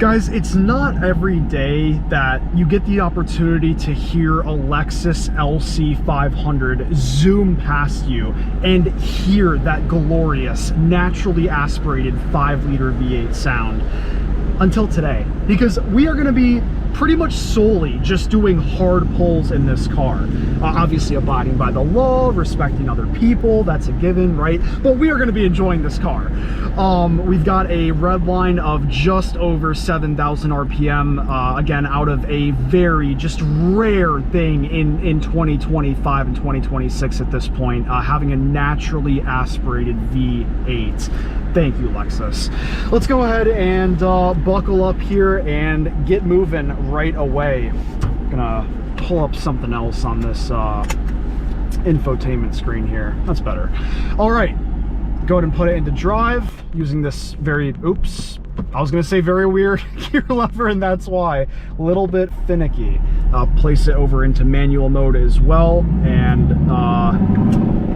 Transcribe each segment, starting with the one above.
Guys, it's not every day that you get the opportunity to hear a Lexus LC500 zoom past you and hear that glorious, naturally aspirated 5-liter V8 sound until today. Because we are going to be pretty much solely just doing hard pulls in this car. Obviously abiding by the law, respecting other people, that's a given, right? But we are going to be enjoying this car. We've got a red line of just over 7,000 RPM, again, out of a very just rare thing in 2025 and 2026 at this point, having a naturally aspirated V8. Thank you, Lexus. Let's go ahead and buckle up here and get moving right away. I'm gonna pull up something else on this infotainment screen here. That's better. All right, go ahead and put it into drive using this very, oops, I was gonna say very weird gear lever, and that's why. A little bit finicky. Place it over into manual mode as well, and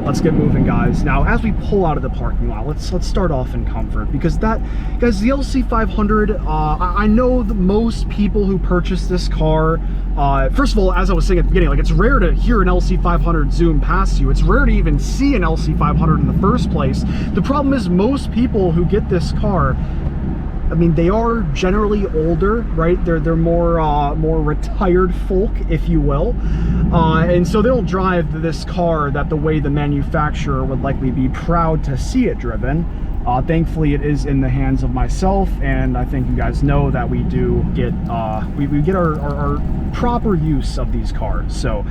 let's get moving, guys. Now, as we pull out of the parking lot, let's start off in comfort, because that, guys, the LC500, I know that most people who purchase this car, first of all, as I was saying at the beginning, like, it's rare to hear an LC500 zoom past you. It's rare to even see an LC500 in the first place. The problem is most people who get this car, I mean, they are generally older, right? They're more retired folk, if you will, and so they don't drive this car that the way the manufacturer would likely be proud to see it driven. Thankfully, it is in the hands of myself, and I think you guys know that we do get we get our proper use of these cars. So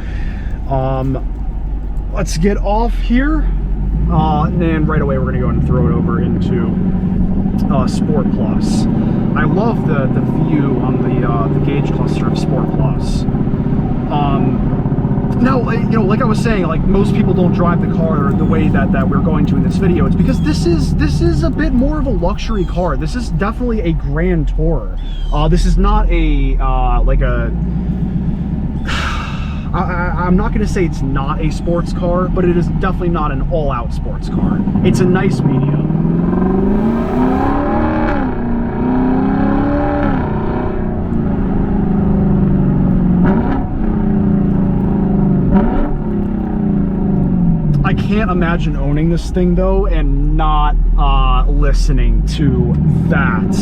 let's get off here, and right away we're going to go and throw it over into Sport Plus. I love the view on the gauge cluster of Sport Plus. Now, you know, like I was saying, like, most people don't drive the car the way that we're going to in this video. It's because this is a bit more of a luxury car. This is definitely a grand tourer. This is not a like a I'm not going to say it's not a sports car, but it is definitely not an all-out sports car. It's a nice medium. I can't imagine owning this thing, though, and not listening to that.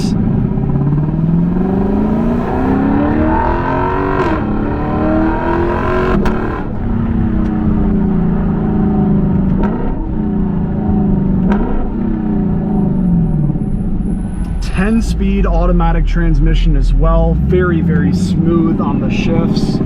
Speed automatic transmission as well. Very, very smooth on the shifts.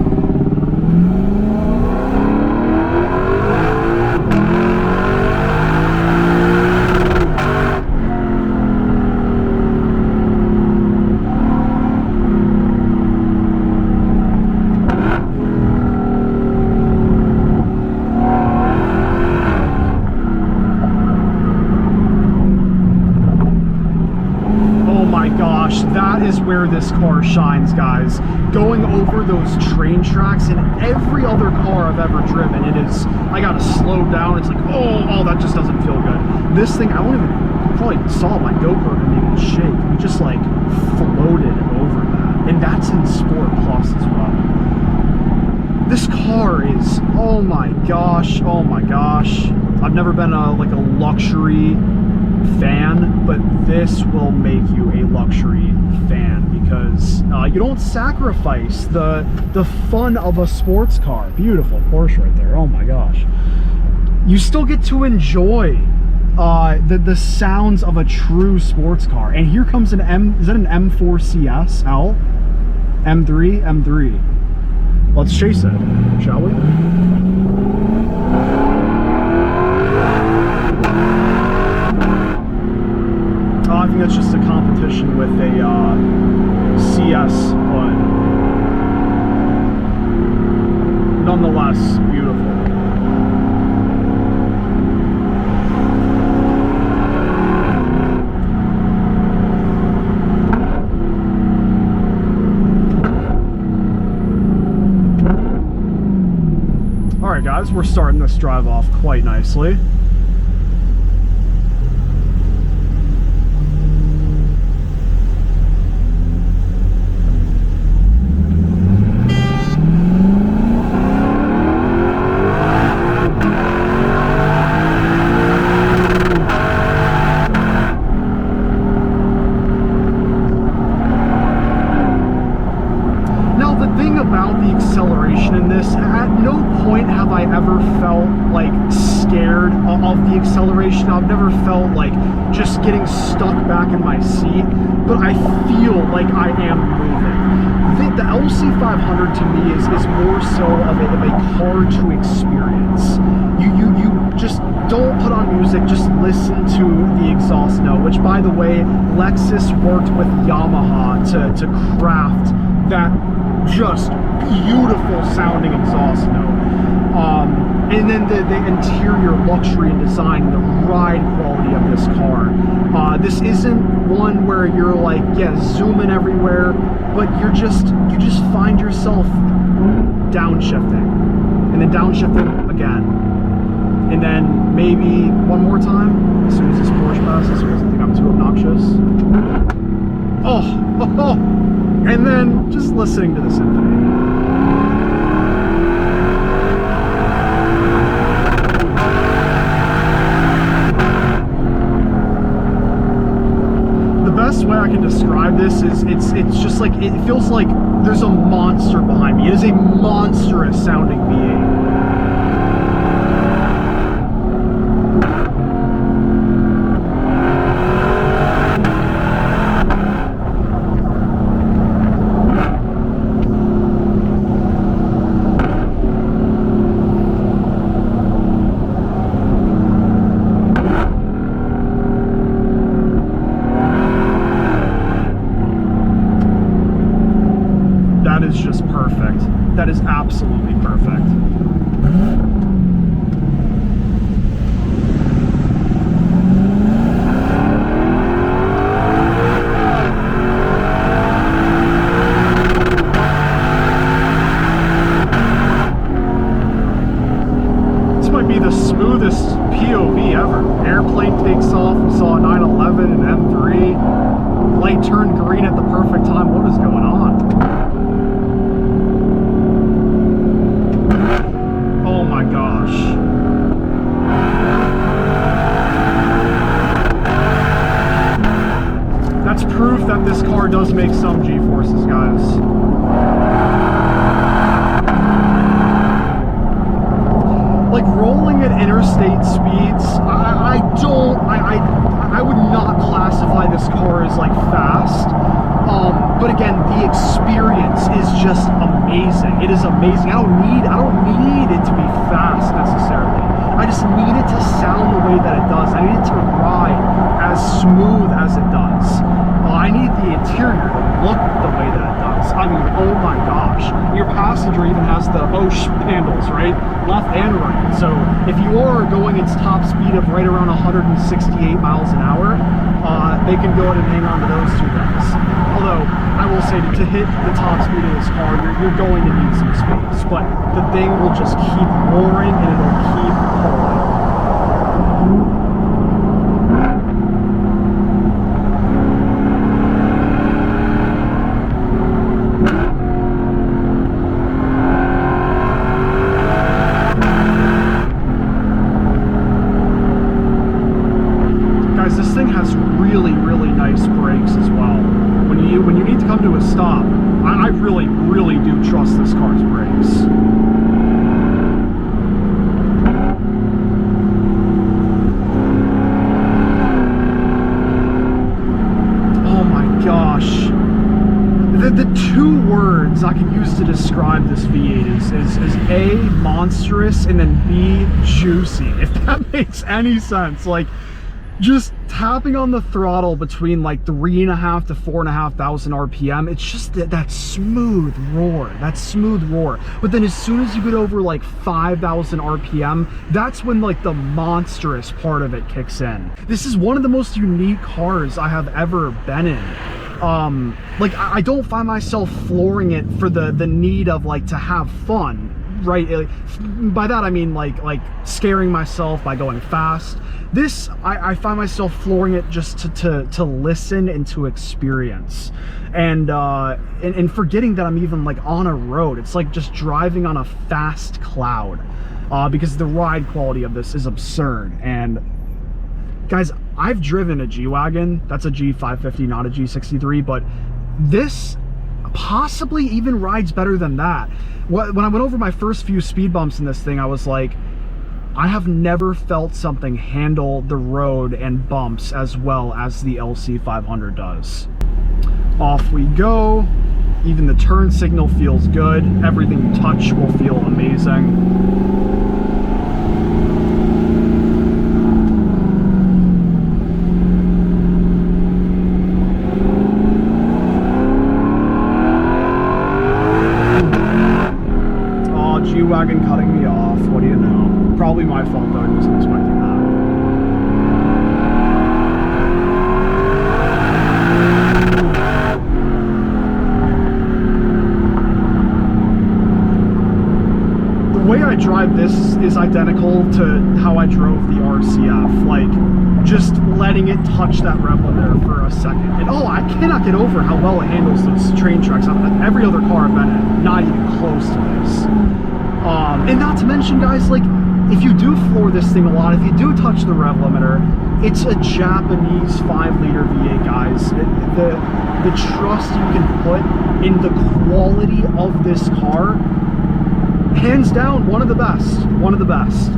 That is where this car shines, guys. Going over those train tracks in every other car I've ever driven, it is, I gotta slow down. It's like, oh, that just doesn't feel good. This thing, I don't even, you probably saw my GoPro didn't even shake. We just like floated over that. And that's in Sport Plus as well. This car is, oh my gosh. I've never been like a luxury fan, but this will make you a luxury fan, because you don't sacrifice the fun of a sports car. Beautiful Porsche right there. Oh my gosh. You still get to enjoy the sounds of a true sports car. And here comes an is that an M4 CSL? M3? Let's chase it, shall we? I think that's just a competition with a CS, but nonetheless, beautiful. All right, guys, we're starting this drive off quite nicely. acceleration in this. At no point have I ever felt like scared of the acceleration. I've never felt like just getting stuck back in my seat, but I feel like I am moving. The LC500 to me is more so of a car to experience. You just don't put on music, just listen to the exhaust note, which, by the way, Lexus worked with Yamaha to craft that just beautiful sounding exhaust note. And then the interior luxury and design, the ride quality of this car. This isn't one where you're like, yeah, zooming everywhere, but you just find yourself downshifting, and then downshifting again. And then maybe one more time as soon as this Porsche passes, because I think I'm too obnoxious. Oh, and then just listening to the symphony. The best way I can describe this is it's just like, it feels like there's a monster behind me. It is a monstrous sounding V8. That is just perfect. That is absolutely perfect. This might be the smoothest POV ever. Airplane takes off. We saw a 911 and M3. Light turned green at the perfect time. What is going on? That's proof that this car does make some G-forces, guys. Like rolling at interstate speeds, I would not classify this car as like fast. But again, the experience is just amazing. It is amazing. I don't need it to be fast necessarily. I just need it to sound the way that it does. I need it to ride as smooth as it does. I need the interior to look the way that it does. I mean, oh my gosh. Your passenger even has the OSH handles, right? Left and right. So if you are going its top speed of right around 168 miles an hour, they can go ahead and hang on to those two guys. Although, I will say, to hit the top speed of this car, you're going to need some space. But the thing will just keep roaring and it'll keep pulling. Guys, this thing has really, really nice brakes as well. When you need to come to a stop, I really, really do trust this car's brakes. Oh my gosh. The two words I can use to describe this V8 is A, monstrous, and then B, juicy, if that makes any sense. Like, just tapping on the throttle between like 3,500 to 4,500 RPM, it's just that smooth roar. But then as soon as you get over like 5,000 RPM, that's when like the monstrous part of it kicks in. This is one of the most unique cars I have ever been in. Like, I don't find myself flooring it for the need of like to have fun, right? By that I mean like scaring myself by going fast. This, I find myself flooring it just to listen and to experience, and forgetting that I'm even like on a road. It's like just driving on a fast cloud, because the ride quality of this is absurd. And guys, I've driven a G-Wagon. That's a G550, not a G63, but this, possibly even rides better than that. When I went over my first few speed bumps in this thing, I was like, I have never felt something handle the road and bumps as well as the LC500 does. Off we go. Even the turn signal feels good. Everything you touch will feel amazing. G-Wagon cutting me off. What do you know? Probably my fault though. I wasn't expecting that. The way I drive this is identical to how I drove the RCF. Like, just letting it touch that rev limiter for a second. And oh, I cannot get over how well it handles those train tracks. Every other car I've been in, not even close to this. And not to mention, guys, like, if you do floor this thing a lot, if you do touch the rev limiter, it's a Japanese 5-liter V8, guys. The trust you can put in the quality of this car, hands down, one of the best. One of the best.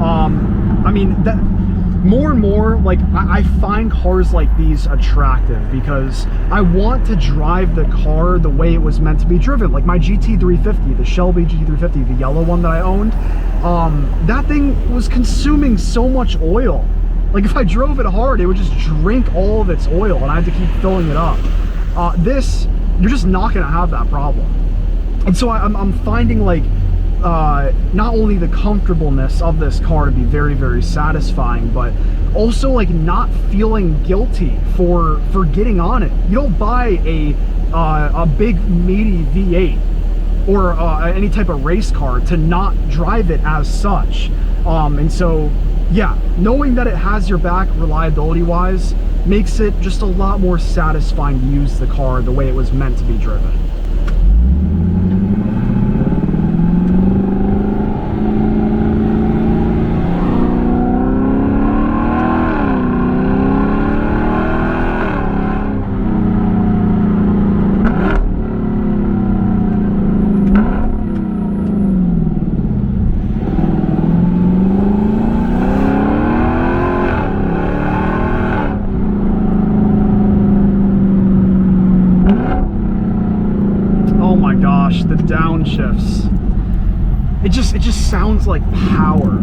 I mean, that more and more, like, I find cars like these attractive because I want to drive the car the way it was meant to be driven. Like my GT350, the Shelby GT350, the yellow one that I owned, that thing was consuming so much oil. Like, if I drove it hard, it would just drink all of its oil and I had to keep filling it up. This, you're just not gonna have that problem. And so I'm finding, like, not only the comfortableness of this car to be very, very satisfying, but also, like, not feeling guilty for getting on it. You don't buy a big meaty V8 or any type of race car to not drive it as such. And so, yeah, knowing that it has your back reliability wise makes it just a lot more satisfying to use the car the way it was meant to be driven. The downshifts, it just sounds like power.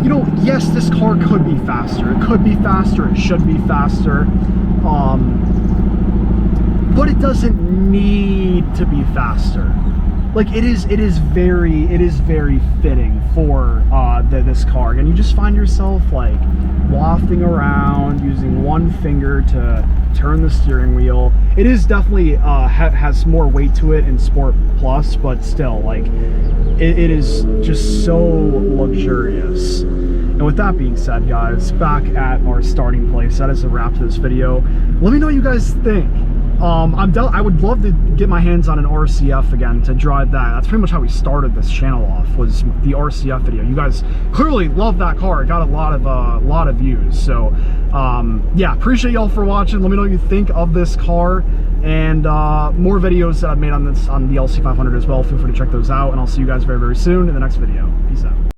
You know, yes, this car could be faster. It could be faster. It should be faster. But it doesn't need to be faster. Like, it is very fitting for this car, and you just find yourself like wafting around using one finger to turn the steering wheel. It is definitely has more weight to it in Sport Plus, but still, like, it is just so luxurious. And with that being said, guys, back at our starting place, that is a wrap to this video. Let me know what you guys think. I would love to get my hands on an RCF again to drive that. That's pretty much how we started this channel off, was the RCF video. You guys clearly love that car. It got a lot of views. So yeah, appreciate y'all for watching. Let me know what you think of this car, and more videos that I've made on the LC500 as well. Feel free to check those out, and I'll see you guys very, very soon in the next video. Peace out.